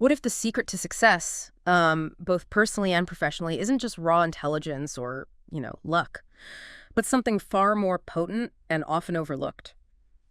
What if the secret to success, both personally and professionally, isn't just raw intelligence or, luck, but something far more potent and often overlooked?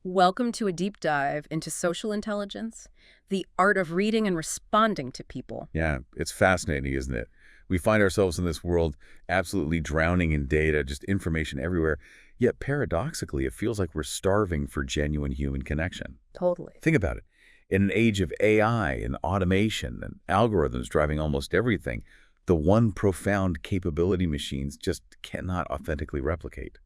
Welcome to a deep dive into social intelligence, the art of reading and responding to people. Yeah, it's fascinating, isn't it? We find ourselves in this world absolutely drowning in data, just information everywhere. Yet paradoxically, it feels like we're starving for genuine human connection. Totally. Think about it. In an age of AI and automation and algorithms driving almost everything, the one profound capability machines just cannot authentically replicate.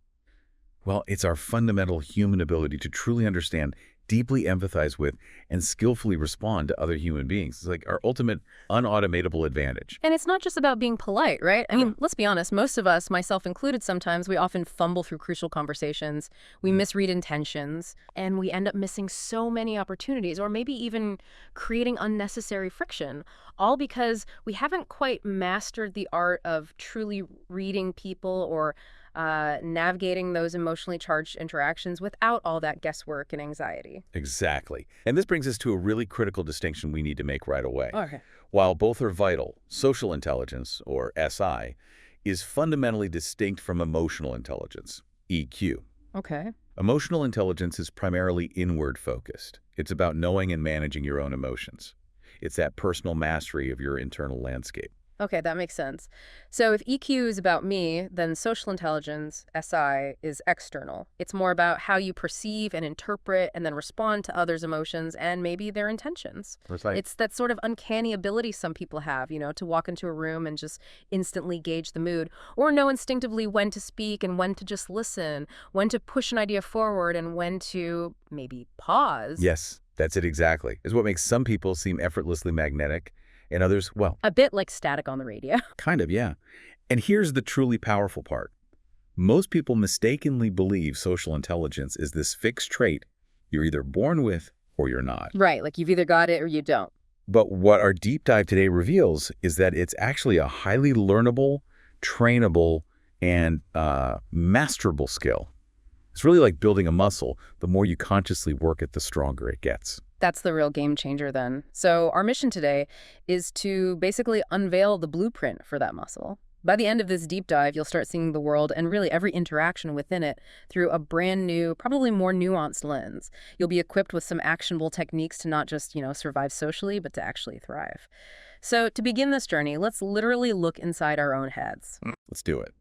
Well, it's our fundamental human ability to truly understand, deeply empathize with, and skillfully respond to other human beings. It's like our ultimate unautomatable advantage. And it's not just about being polite, right? I mean, let's be honest, most of us, myself included sometimes, we often fumble through crucial conversations, we misread intentions, and we end up missing so many opportunities, or maybe even creating unnecessary friction, all because we haven't quite mastered the art of truly reading people or navigating those emotionally charged interactions without all that guesswork and anxiety. Exactly. And this brings us to a really critical distinction we need to make right away. Okay. While both are vital, social intelligence, or SI, is fundamentally distinct from emotional intelligence, EQ. Okay. Emotional intelligence is primarily inward-focused. It's about knowing and managing your own emotions. It's that personal mastery of your internal landscape. Okay, that makes sense. So if EQ is about me, then social intelligence, SI, is external. It's more about how you perceive and interpret and then respond to others' emotions and maybe their intentions. Precisely. It's that sort of uncanny ability some people have, to walk into a room and just instantly gauge the mood, or know instinctively when to speak and when to just listen, when to push an idea forward and when to maybe pause. Yes, that's it exactly. It's what makes some people seem effortlessly magnetic, and others, well, A bit like static on the radio. kind of, yeah. And here's the truly powerful part. Most people mistakenly believe social intelligence is this fixed trait you're either born with or you're not. Right, like you've either got it or you don't. But what our deep dive today reveals is that it's actually a highly learnable, trainable, and masterable skill. It's really like building a muscle. The more you consciously work it, the stronger it gets. That's the real game changer then. So our mission today is to basically unveil the blueprint for that muscle. By the end of this deep dive, you'll start seeing the world and really every interaction within it through a brand new, probably more nuanced lens. You'll be equipped with some actionable techniques to not just, survive socially, but to actually thrive. So to begin this journey, let's literally look inside our own heads. Let's do it.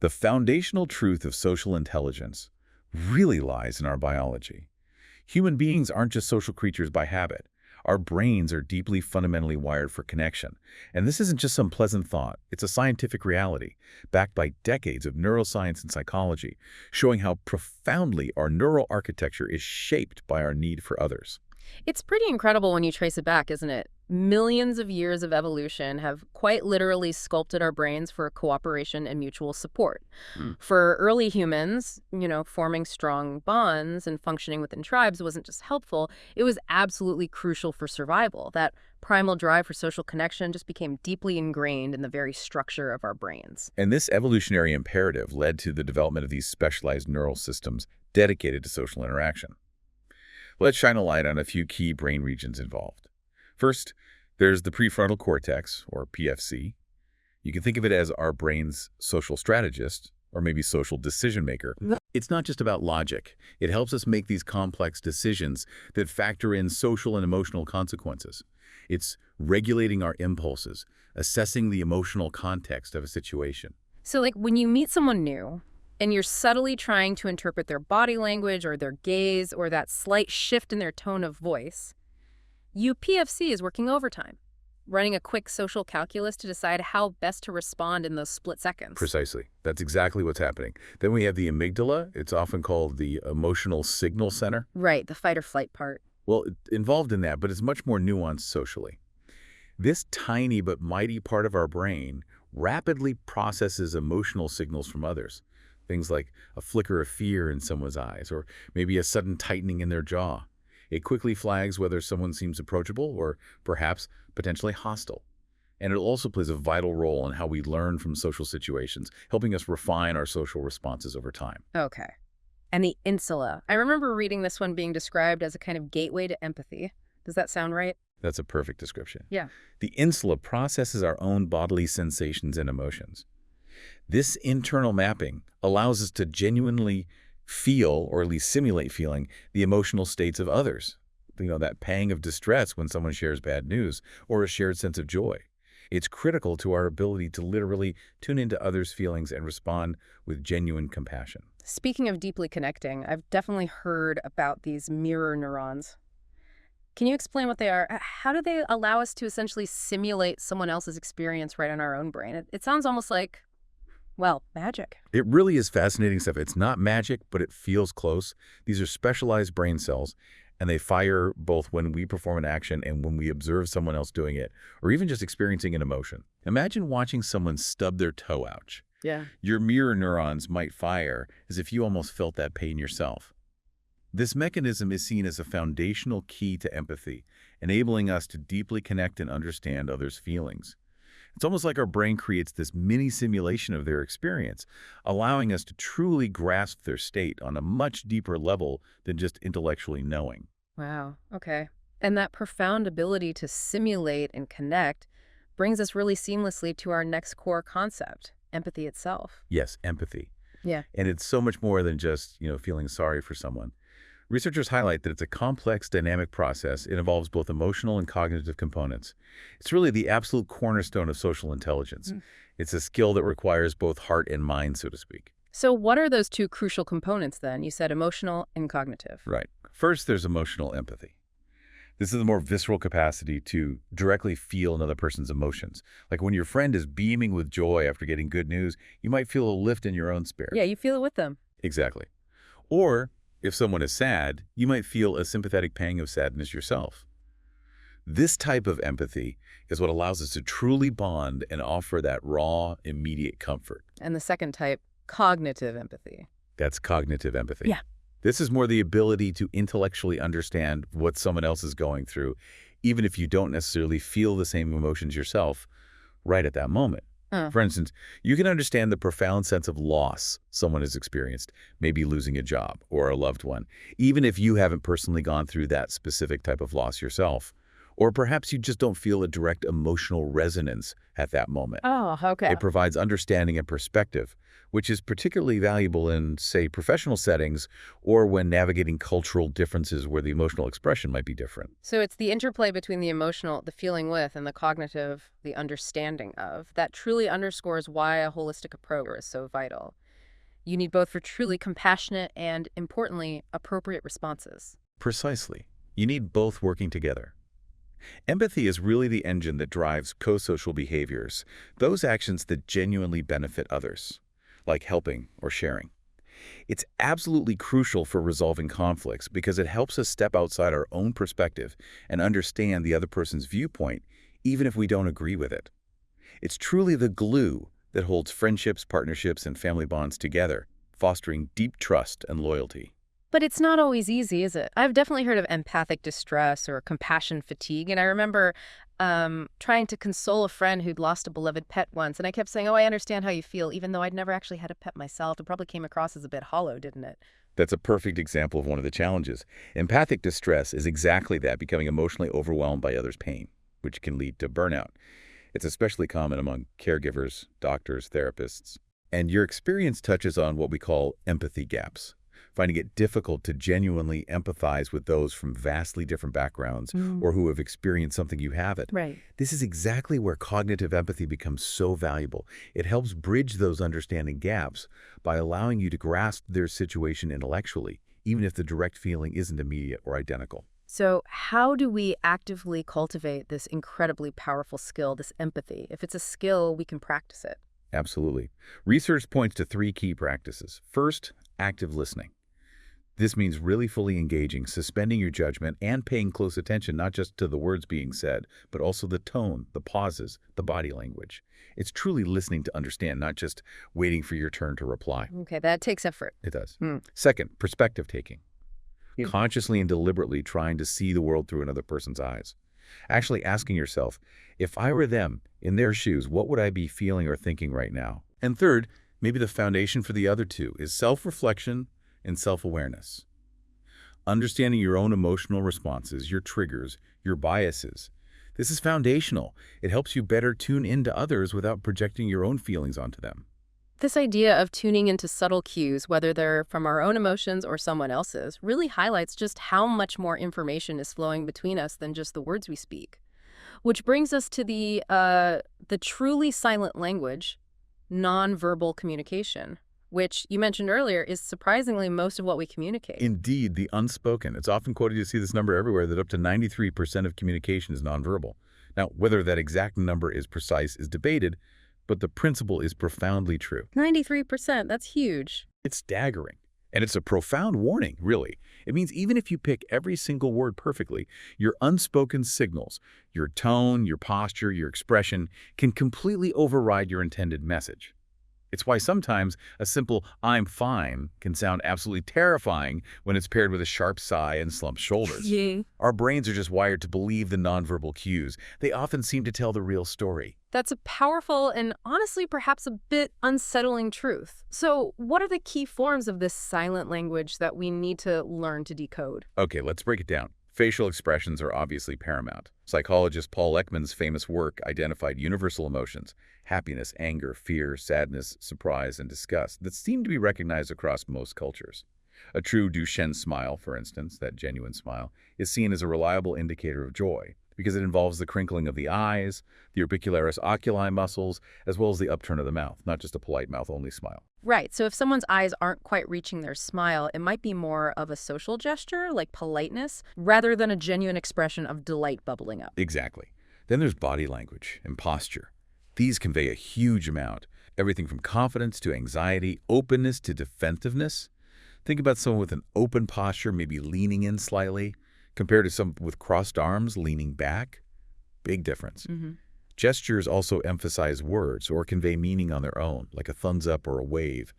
The foundational truth of social intelligence really lies in our biology. Human beings aren't just social creatures by habit. Our brains are deeply fundamentally wired for connection. And this isn't just some pleasant thought. It's a scientific reality, backed by decades of neuroscience and psychology, showing how profoundly our neural architecture is shaped by our need for others. It's pretty incredible when you trace it back, isn't it? Millions of years of evolution have quite literally sculpted our brains for cooperation and mutual support. For early humans, forming strong bonds and functioning within tribes wasn't just helpful, it was absolutely crucial for survival. That primal drive for social connection just became deeply ingrained in the very structure of our brains. And this evolutionary imperative led to the development of these specialized neural systems dedicated to social interaction. Let's shine a light on a few key brain regions involved. First, there's the prefrontal cortex, or PFC. You can think of it as our brain's social strategist, or maybe social decision maker. It's not just about logic. It helps us make these complex decisions that factor in social and emotional consequences. It's regulating our impulses, assessing the emotional context of a situation. So like when you meet someone new, and you're subtly trying to interpret their body language or their gaze or that slight shift in their tone of voice, PFC is working overtime, running a quick social calculus to decide how best to respond in those split seconds. Precisely. That's exactly what's happening. Then we have the amygdala. It's often called the emotional signal center. Right, the fight or flight part. Well, it's involved in that, but it's much more nuanced socially. This tiny but mighty part of our brain rapidly processes emotional signals from others. Things like a flicker of fear in someone's eyes, or maybe a sudden tightening in their jaw. It quickly flags whether someone seems approachable or perhaps potentially hostile. And it also plays a vital role in how we learn from social situations, helping us refine our social responses over time. Okay. And the insula. I remember reading this one being described as a kind of gateway to empathy. Does that sound right? That's a perfect description. Yeah. The insula processes our own bodily sensations and emotions. This internal mapping allows us to genuinely feel, or at least simulate feeling, the emotional states of others. That pang of distress when someone shares bad news, or a shared sense of joy. It's critical to our ability to literally tune into others' feelings and respond with genuine compassion. Speaking of deeply connecting, I've definitely heard about these mirror neurons. Can you explain what they are? How do they allow us to essentially simulate someone else's experience right in our own brain? It sounds almost like, well, magic. It really is fascinating stuff. It's not magic, but it feels close. These are specialized brain cells, and they fire both when we perform an action and when we observe someone else doing it, or even just experiencing an emotion. Imagine watching someone stub their toe out. Yeah. Your mirror neurons might fire as if you almost felt that pain yourself. This mechanism is seen as a foundational key to empathy, enabling us to deeply connect and understand others' feelings. It's almost like our brain creates this mini simulation of their experience, allowing us to truly grasp their state on a much deeper level than just intellectually knowing. Wow. Okay. And that profound ability to simulate and connect brings us really seamlessly to our next core concept, empathy itself. Yes, empathy. Yeah. And it's so much more than just, feeling sorry for someone. Researchers highlight that it's a complex, dynamic process. It involves both emotional and cognitive components. It's really the absolute cornerstone of social intelligence. It's a skill that requires both heart and mind, so to speak. So what are those two crucial components then? You said emotional and cognitive. Right. First, there's emotional empathy. This is the more visceral capacity to directly feel another person's emotions. Like when your friend is beaming with joy after getting good news, you might feel a lift in your own spirit. Yeah, you feel it with them. Exactly. Or if someone is sad, you might feel a sympathetic pang of sadness yourself. This type of empathy is what allows us to truly bond and offer that raw, immediate comfort. And the second type, cognitive empathy. That's cognitive empathy. Yeah. This is more the ability to intellectually understand what someone else is going through, even if you don't necessarily feel the same emotions yourself right at that moment. For instance, you can understand the profound sense of loss someone has experienced, maybe losing a job or a loved one, even if you haven't personally gone through that specific type of loss yourself. Or perhaps you just don't feel a direct emotional resonance at that moment. Oh, okay. It provides understanding and perspective, which is particularly valuable in, say, professional settings or when navigating cultural differences where the emotional expression might be different. So it's the interplay between the emotional, the feeling with, and the cognitive, the understanding of, that truly underscores why a holistic approach is so vital. You need both for truly compassionate and, importantly, appropriate responses. Precisely. You need both working together. Empathy is really the engine that drives co-social behaviors, those actions that genuinely benefit others, like helping or sharing. It's absolutely crucial for resolving conflicts because it helps us step outside our own perspective and understand the other person's viewpoint, even if we don't agree with it. It's truly the glue that holds friendships, partnerships, and family bonds together, fostering deep trust and loyalty. But it's not always easy, is it? I've definitely heard of empathic distress or compassion fatigue, and I remember trying to console a friend who'd lost a beloved pet once, and I kept saying, oh, I understand how you feel, even though I'd never actually had a pet myself. It probably came across as a bit hollow, didn't it? That's a perfect example of one of the challenges. Empathic distress is exactly that, becoming emotionally overwhelmed by others' pain, which can lead to burnout. It's especially common among caregivers, doctors, therapists. And your experience touches on what we call empathy gaps, finding it difficult to genuinely empathize with those from vastly different backgrounds or who have experienced something you haven't. Right. This is exactly where cognitive empathy becomes so valuable. It helps bridge those understanding gaps by allowing you to grasp their situation intellectually, even if the direct feeling isn't immediate or identical. So how do we actively cultivate this incredibly powerful skill, this empathy? If it's a skill, we can practice it. Absolutely. Research points to 3 key practices. First, active listening. This means really fully engaging, suspending your judgment, and paying close attention not just to the words being said, but also the tone, the pauses, the body language. It's truly listening to understand, not just waiting for your turn to reply. Okay, that takes effort. It does. Second, perspective taking. Consciously and deliberately trying to see the world through another person's eyes. Actually asking yourself, if I were them, in their shoes, what would I be feeling or thinking right now? And third, maybe the foundation for the other two, is self-reflection and self-awareness. Understanding your own emotional responses, your triggers, your biases. This is foundational. It helps you better tune into others without projecting your own feelings onto them. This idea of tuning into subtle cues, whether they're from our own emotions or someone else's, really highlights just how much more information is flowing between us than just the words we speak. Which brings us to the truly silent language, nonverbal communication, which you mentioned earlier is surprisingly most of what we communicate. Indeed, the unspoken. It's often quoted, you see this number everywhere, that up to 93% of communication is nonverbal. Now, whether that exact number is precise is debated, but the principle is profoundly true. 93%, that's huge. It's staggering. And it's a profound warning, really. It means even if you pick every single word perfectly, your unspoken signals, your tone, your posture, your expression, can completely override your intended message. It's why sometimes a simple "I'm fine" can sound absolutely terrifying when it's paired with a sharp sigh and slumped shoulders. Yeah. Our brains are just wired to believe the nonverbal cues. They often seem to tell the real story. That's a powerful and honestly perhaps a bit unsettling truth. So what are the key forms of this silent language that we need to learn to decode? Okay, let's break it down. Facial expressions are obviously paramount. Psychologist Paul Ekman's famous work identified universal emotions: happiness, anger, fear, sadness, surprise, and disgust that seem to be recognized across most cultures. A true Duchenne smile, for instance, that genuine smile, is seen as a reliable indicator of joy because it involves the crinkling of the eyes, the orbicularis oculi muscles, as well as the upturn of the mouth, not just a polite mouth-only smile. Right, so if someone's eyes aren't quite reaching their smile, it might be more of a social gesture, like politeness, rather than a genuine expression of delight bubbling up. Exactly. Then there's body language and posture. These convey a huge amount, everything from confidence to anxiety, openness to defensiveness. Think about someone with an open posture, maybe leaning in slightly, compared to someone with crossed arms leaning back. Big difference. Gestures also emphasize words or convey meaning on their own, like a thumbs up or a wave,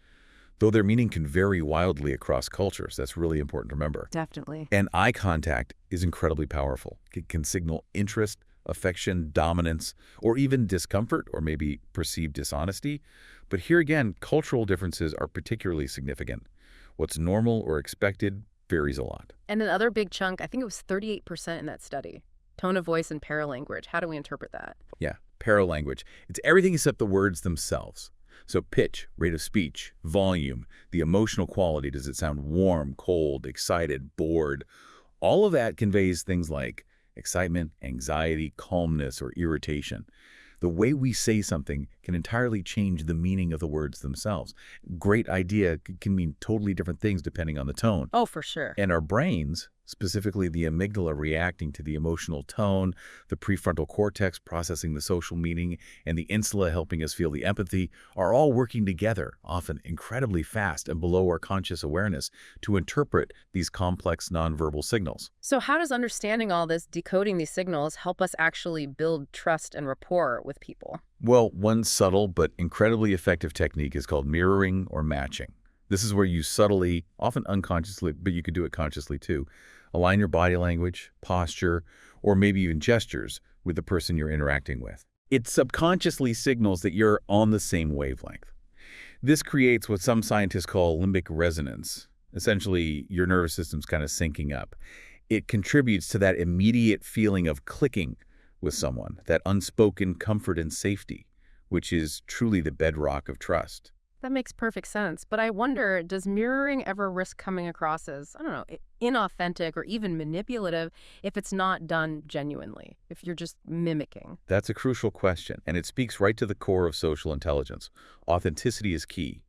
though their meaning can vary wildly across cultures. That's really important to remember. Definitely. And eye contact is incredibly powerful. It can signal interest, affection, dominance, or even discomfort or maybe perceived dishonesty. But here again, cultural differences are particularly significant. What's normal or expected varies a lot. And another big chunk, I think it was 38% in that study. Tone of voice and paralanguage. How do we interpret that? Yeah, paralanguage. It's everything except the words themselves. So pitch, rate of speech, volume, the emotional quality. Does it sound warm, cold, excited, bored? All of that conveys things like excitement, anxiety, calmness, or irritation. The way we say something can entirely change the meaning of the words themselves. Great idea can mean totally different things depending on the tone. Oh, for sure. And our brains, specifically the amygdala reacting to the emotional tone, the prefrontal cortex processing the social meaning, and the insula helping us feel the empathy, are all working together, often incredibly fast and below our conscious awareness, to interpret these complex nonverbal signals. So how does understanding all this, decoding these signals, help us actually build trust and rapport with people? Well, one subtle but incredibly effective technique is called mirroring or matching. This is where you subtly, often unconsciously, but you could do it consciously too, align your body language, posture, or maybe even gestures with the person you're interacting with. It subconsciously signals that you're on the same wavelength. This creates what some scientists call limbic resonance. Essentially, your nervous system's kind of syncing up. It contributes to that immediate feeling of clicking with someone, that unspoken comfort and safety, which is truly the bedrock of trust. That makes perfect sense. But I wonder, does mirroring ever risk coming across as, I don't know, inauthentic or even manipulative if it's not done genuinely, if you're just mimicking? That's a crucial question, and it speaks right to the core of social intelligence. Authenticity is key.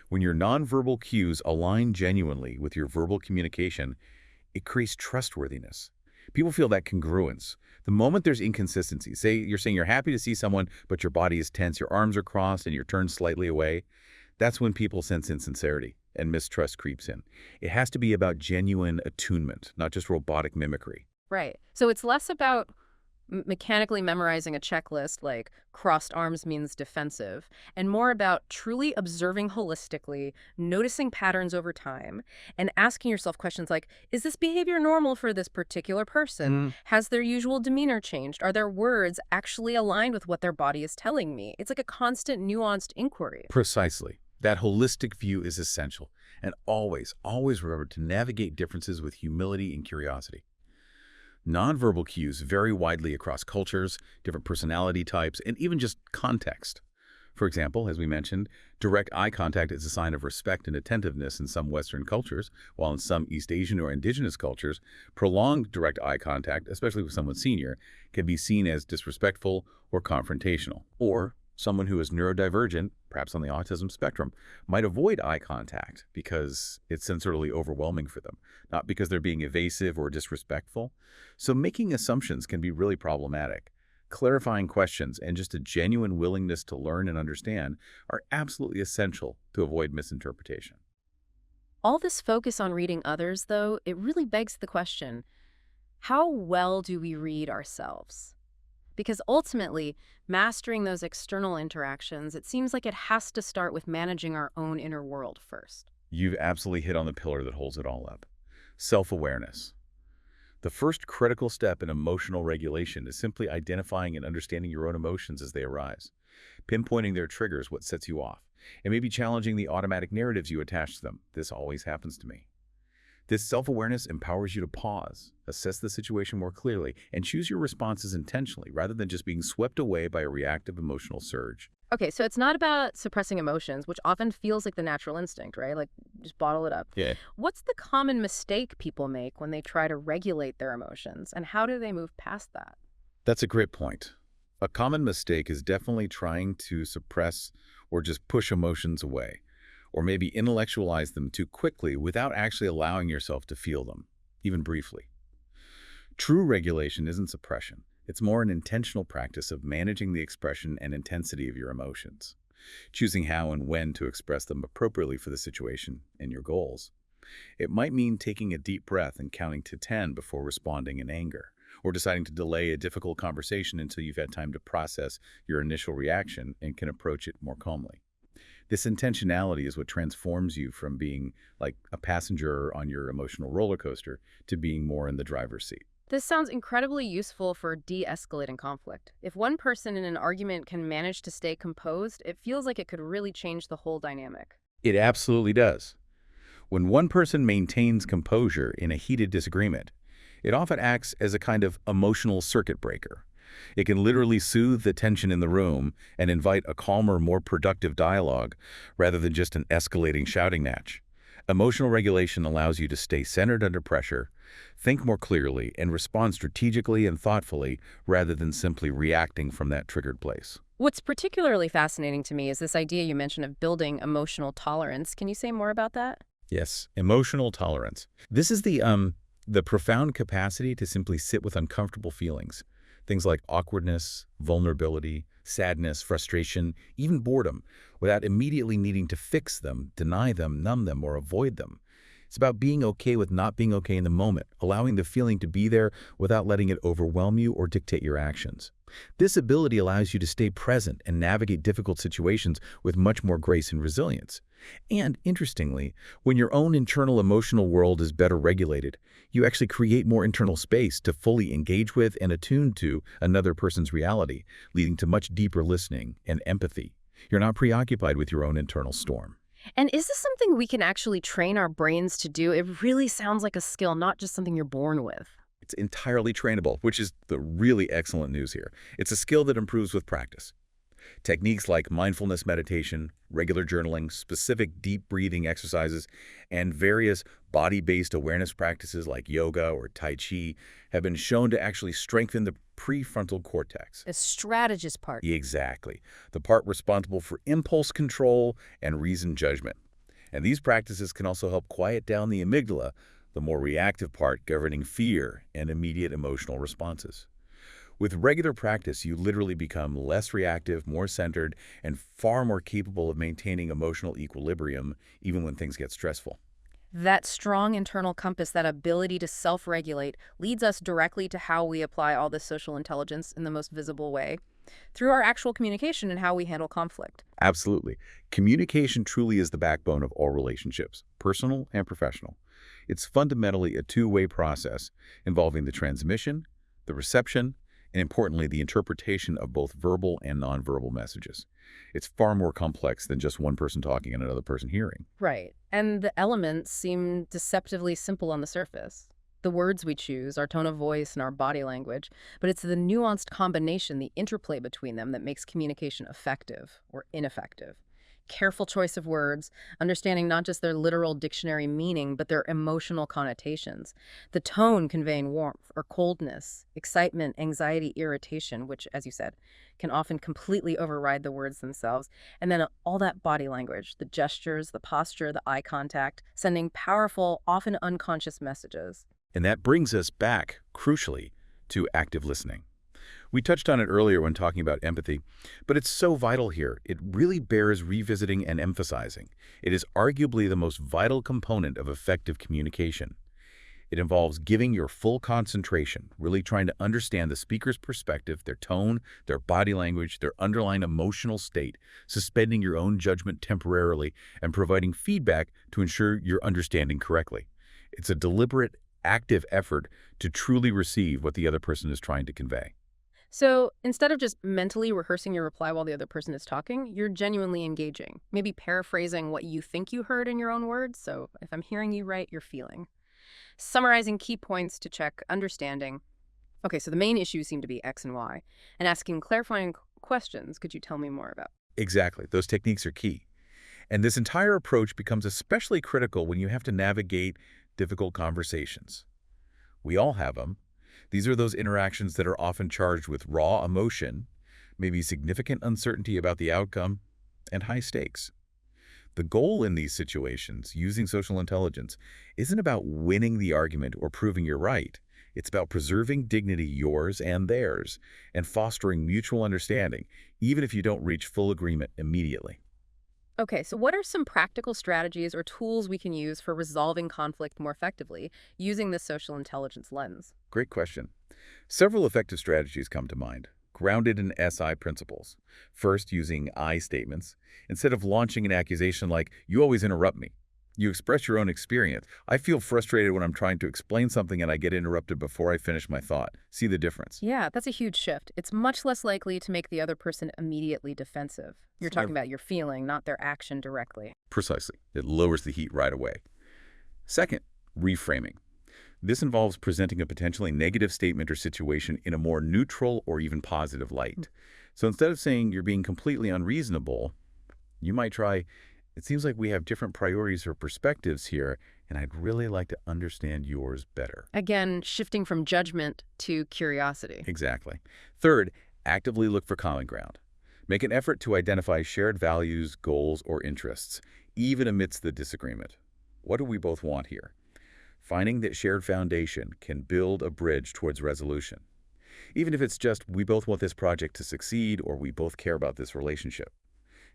When your nonverbal cues align genuinely with your verbal communication, it creates trustworthiness. People feel that congruence. The moment there's inconsistency, say you're saying you're happy to see someone, but your body is tense, your arms are crossed, and you're turned slightly away, that's when people sense insincerity and mistrust creeps in. It has to be about genuine attunement, not just robotic mimicry. Right. So it's less about mechanically memorizing a checklist like crossed arms means defensive, and more about truly observing holistically, noticing patterns over time, and asking yourself questions like, is this behavior normal for this particular person? Has their usual demeanor changed? Are their words actually aligned with what their body is telling me? It's like a constant nuanced inquiry. Precisely. That holistic view is essential, and always remember to navigate differences with humility and curiosity. Nonverbal cues vary widely across cultures, different personality types, and even just context. For example, as we mentioned, direct eye contact is a sign of respect and attentiveness in some Western cultures, while in some East Asian or indigenous cultures, prolonged direct eye contact, especially with someone senior, can be seen as disrespectful or confrontational. Or someone who is neurodivergent, perhaps on the autism spectrum, might avoid eye contact because it's sensorily overwhelming for them, not because they're being evasive or disrespectful. So making assumptions can be really problematic. Clarifying questions and just a genuine willingness to learn and understand are absolutely essential to avoid misinterpretation. All this focus on reading others, though, it really begs the question, how well do we read ourselves? Because ultimately, mastering those external interactions, it seems like it has to start with managing our own inner world first. You've absolutely hit on the pillar that holds it all up. Self-awareness. The first critical step in emotional regulation is simply identifying and understanding your own emotions as they arise, pinpointing their triggers, what sets you off, and maybe challenging the automatic narratives you attach to them. This always happens to me. This self-awareness empowers you to pause, assess the situation more clearly, and choose your responses intentionally rather than just being swept away by a reactive emotional surge. Okay, so it's not about suppressing emotions, which often feels like the natural instinct, right? Like, just bottle it up. Yeah. What's the common mistake people make when they try to regulate their emotions, and how do they move past that? That's a great point. A common mistake is definitely trying to suppress or just push emotions away, or maybe intellectualize them too quickly without actually allowing yourself to feel them, even briefly. True regulation isn't suppression. It's more an intentional practice of managing the expression and intensity of your emotions, choosing how and when to express them appropriately for the situation and your goals. It might mean taking a deep breath and counting to 10 before responding in anger, or deciding to delay a difficult conversation until you've had time to process your initial reaction and can approach it more calmly. This intentionality is what transforms you from being like a passenger on your emotional roller coaster to being more in the driver's seat. This sounds incredibly useful for de-escalating conflict. If one person in an argument can manage to stay composed, it feels like it could really change the whole dynamic. It absolutely does. When one person maintains composure in a heated disagreement, it often acts as a kind of emotional circuit breaker. It can literally soothe the tension in the room and invite a calmer, more productive dialogue rather than just an escalating shouting match. Emotional regulation allows you to stay centered under pressure, think more clearly, and respond strategically and thoughtfully rather than simply reacting from that triggered place. What's particularly fascinating to me is this idea you mentioned of building emotional tolerance. Can you say more about that? Yes, emotional tolerance. This is the profound capacity to simply sit with uncomfortable feelings. Things like awkwardness, vulnerability, sadness, frustration, even boredom, without immediately needing to fix them, deny them, numb them, or avoid them. It's about being okay with not being okay in the moment, allowing the feeling to be there without letting it overwhelm you or dictate your actions. This ability allows you to stay present and navigate difficult situations with much more grace and resilience. And interestingly, when your own internal emotional world is better regulated, you actually create more internal space to fully engage with and attune to another person's reality, leading to much deeper listening and empathy. You're not preoccupied with your own internal storm. And is this something we can actually train our brains to do? It really sounds like a skill, not just something you're born with. It's entirely trainable, which is the really excellent news here. It's a skill that improves with practice. Techniques like mindfulness meditation, regular journaling, specific deep breathing exercises, and various body-based awareness practices like yoga or Tai Chi have been shown to actually strengthen the prefrontal cortex. The strategist part. Exactly. The part responsible for impulse control and reasoned judgment. And these practices can also help quiet down the amygdala, the more reactive part governing fear and immediate emotional responses. With regular practice, you literally become less reactive, more centered, and far more capable of maintaining emotional equilibrium even when things get stressful. That strong internal compass, that ability to self-regulate, leads us directly to how we apply all this social intelligence in the most visible way, through our actual communication and how we handle conflict. Absolutely. Communication truly is the backbone of all relationships, personal and professional. It's fundamentally a two-way process involving the transmission, the reception, and importantly, the interpretation of both verbal and nonverbal messages. It's far more complex than just one person talking and another person hearing. Right. And the elements seem deceptively simple on the surface. The words we choose, our tone of voice, and our body language, but it's the nuanced combination, the interplay between them that makes communication effective or ineffective. Careful choice of words, understanding not just their literal dictionary meaning, but their emotional connotations. The tone conveying warmth or coldness, excitement, anxiety, irritation, which, as you said, can often completely override the words themselves. And then all that body language, the gestures, the posture, the eye contact, sending powerful, often unconscious messages. And that brings us back, crucially, to active listening. We touched on it earlier when talking about empathy, but it's so vital here. It really bears revisiting and emphasizing. It is arguably the most vital component of effective communication. It involves giving your full concentration, really trying to understand the speaker's perspective, their tone, their body language, their underlying emotional state, suspending your own judgment temporarily, and providing feedback to ensure you're understanding correctly. It's a deliberate, active effort to truly receive what the other person is trying to convey. So instead of just mentally rehearsing your reply while the other person is talking, you're genuinely engaging, maybe paraphrasing what you think you heard in your own words. So if I'm hearing you right, you're feeling. Summarizing key points to check understanding. Okay, so the main issues seem to be X and Y, and asking clarifying questions. Could you tell me more about? Exactly. Those techniques are key. And this entire approach becomes especially critical when you have to navigate difficult conversations. We all have them. These are those interactions that are often charged with raw emotion, maybe significant uncertainty about the outcome, and high stakes. The goal in these situations, using social intelligence, isn't about winning the argument or proving you're right. It's about preserving dignity, yours and theirs, and fostering mutual understanding, even if you don't reach full agreement immediately. Okay, so what are some practical strategies or tools we can use for resolving conflict more effectively using this social intelligence lens? Great question. Several effective strategies come to mind, grounded in SI principles. First, using I statements. Instead of launching an accusation like, "You always interrupt me," you express your own experience. "I feel frustrated when I'm trying to explain something and I get interrupted before I finish my thought." See the difference? Yeah, that's a huge shift. It's much less likely to make the other person immediately defensive. You're talking about your feeling, not their action directly. Precisely. It lowers the heat right away. Second, reframing. This involves presenting a potentially negative statement or situation in a more neutral or even positive light. So instead of saying you're being completely unreasonable, you might try, "It seems like we have different priorities or perspectives here, and I'd really like to understand yours better." Again, shifting from judgment to curiosity. Exactly. Third, actively look for common ground. Make an effort to identify shared values, goals, or interests, even amidst the disagreement. What do we both want here? Finding that shared foundation can build a bridge towards resolution. Even if it's just, we both want this project to succeed or we both care about this relationship.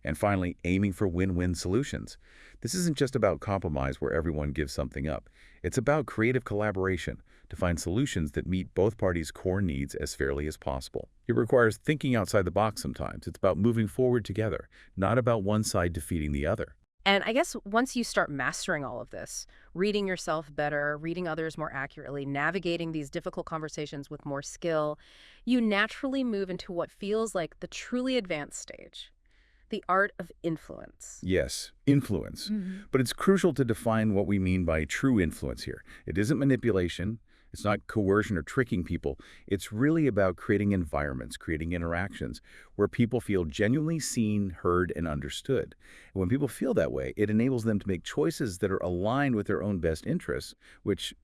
And finally, aiming for win-win solutions. This isn't just about compromise where everyone gives something up. It's about creative collaboration to find solutions that meet both parties' core needs as fairly as possible. It requires thinking outside the box sometimes. It's about moving forward together, not about one side defeating the other. And I guess once you start mastering all of this, reading yourself better, reading others more accurately, navigating these difficult conversations with more skill, you naturally move into what feels like the truly advanced stage, the art of influence. Yes, influence. But it's crucial to define what we mean by true influence here. It isn't manipulation. It's not coercion or tricking people. It's really about creating environments, creating interactions where people feel genuinely seen, heard, and understood. And when people feel that way, it enables them to make choices that are aligned with their own best interests, which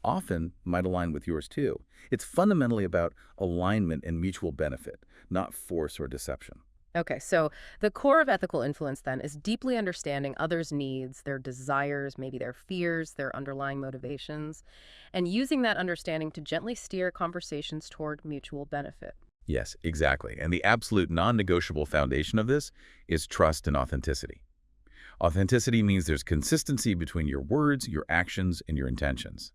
often might align with yours too. It's fundamentally about alignment and mutual benefit, not force or deception. Okay, so the core of ethical influence then is deeply understanding others' needs, their desires, maybe their fears, their underlying motivations, and using that understanding to gently steer conversations toward mutual benefit. Yes, exactly. And the absolute non-negotiable foundation of this is trust and authenticity. Authenticity means there's consistency between your words, your actions, and your intentions.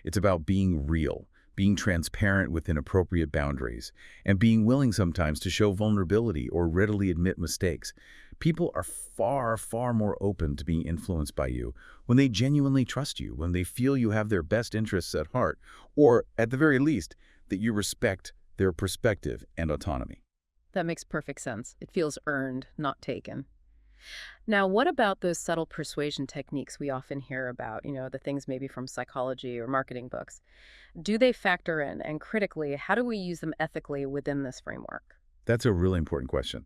It's about being real, being transparent within appropriate boundaries, and being willing sometimes to show vulnerability or readily admit mistakes. People are far, far more open to being influenced by you when they genuinely trust you, when they feel you have their best interests at heart, or, at the very least, that you respect their perspective and autonomy. That makes perfect sense. It feels earned, not taken. Now, what about those subtle persuasion techniques we often hear about, the things maybe from psychology or marketing books? Do they factor in? And critically, how do we use them ethically within this framework? That's a really important question.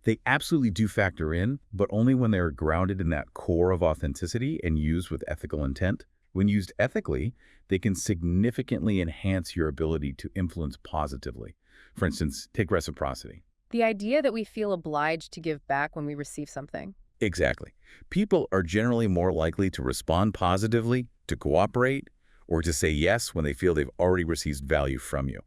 They absolutely do factor in, but only when they are grounded in that core of authenticity and used with ethical intent. When used ethically, they can significantly enhance your ability to influence positively. For instance, take reciprocity. The idea that we feel obliged to give back when we receive something. Exactly. People are generally more likely to respond positively, to cooperate, or to say yes when they feel they've already received value from you.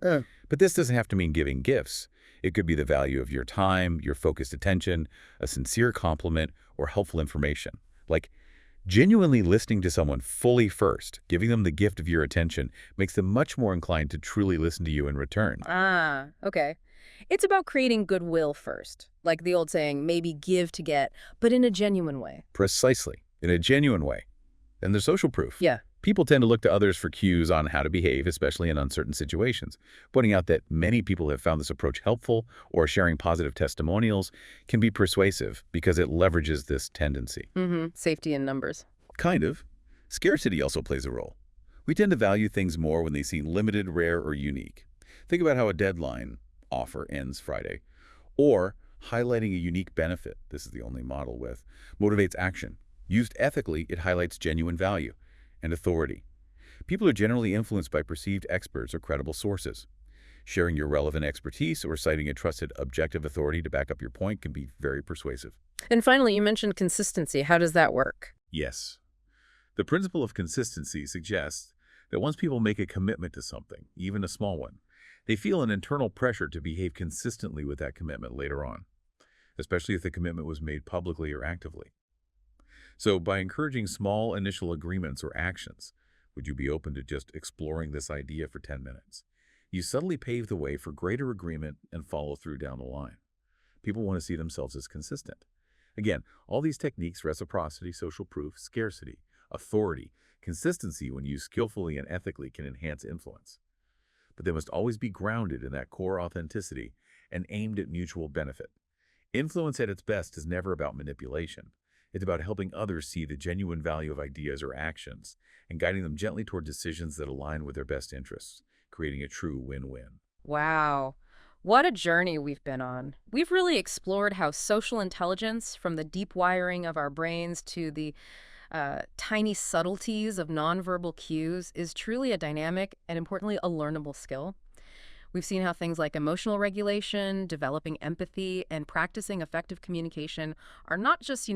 But this doesn't have to mean giving gifts. It could be the value of your time, your focused attention, a sincere compliment, or helpful information. Like genuinely listening to someone fully first, giving them the gift of your attention, makes them much more inclined to truly listen to you in return. Ah, okay. It's about creating goodwill first. Like the old saying, maybe give to get, but in a genuine way. Precisely, in a genuine way. And there's social proof. Yeah. People tend to look to others for cues on how to behave, especially in uncertain situations. Pointing out that many people have found this approach helpful or sharing positive testimonials can be persuasive because it leverages this tendency. Safety in numbers. Kind of. Scarcity also plays a role. We tend to value things more when they seem limited, rare, or unique. Think about how a deadline offer ends Friday, or highlighting a unique benefit, this is the only model with, motivates action. Used ethically, it highlights genuine value and authority. People are generally influenced by perceived experts or credible sources. Sharing your relevant expertise or citing a trusted objective authority to back up your point can be very persuasive. And finally, you mentioned consistency. How does that work? Yes. The principle of consistency suggests that once people make a commitment to something, even a small one, they feel an internal pressure to behave consistently with that commitment later on, especially if the commitment was made publicly or actively. So by encouraging small initial agreements or actions, would you be open to just exploring this idea for 10 minutes? You subtly pave the way for greater agreement and follow through down the line. People want to see themselves as consistent. Again, all these techniques, reciprocity, social proof, scarcity, authority, consistency when used skillfully and ethically can enhance influence. But they must always be grounded in that core authenticity and aimed at mutual benefit. Influence at its best is never about manipulation. It's about helping others see the genuine value of ideas or actions and guiding them gently toward decisions that align with their best interests, creating a true win-win. Wow. What a journey we've been on. We've really explored how social intelligence, from the deep wiring of our brains to the tiny subtleties of nonverbal cues, is truly a dynamic and, importantly, a learnable skill. We've seen how things like emotional regulation, developing empathy, and practicing effective communication are not just,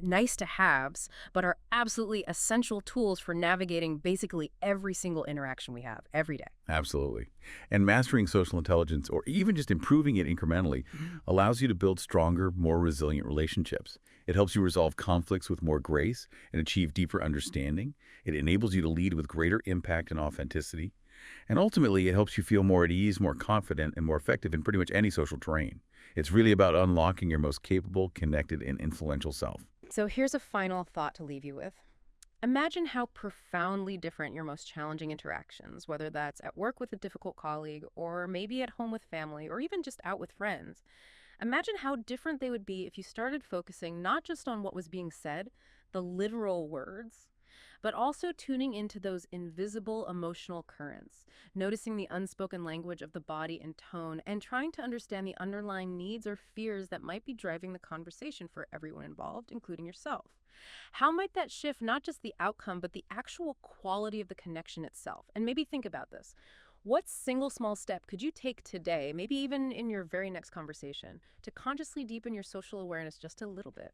nice to haves, but are absolutely essential tools for navigating basically every single interaction we have every day. Absolutely. And mastering social intelligence, or even just improving it incrementally, allows you to build stronger, more resilient relationships. It helps you resolve conflicts with more grace and achieve deeper understanding. It enables you to lead with greater impact and authenticity. And ultimately, it helps you feel more at ease, more confident, and more effective in pretty much any social terrain. It's really about unlocking your most capable, connected, and influential self. So here's a final thought to leave you with. Imagine how profoundly different your most challenging interactions, whether that's at work with a difficult colleague, or maybe at home with family, or even just out with friends. Imagine how different they would be if you started focusing not just on what was being said, the literal words, but also tuning into those invisible emotional currents, noticing the unspoken language of the body and tone, and trying to understand the underlying needs or fears that might be driving the conversation for everyone involved, including yourself. How might that shift not just the outcome, but the actual quality of the connection itself? And maybe think about this. What single small step could you take today, maybe even in your very next conversation, to consciously deepen your social awareness just a little bit?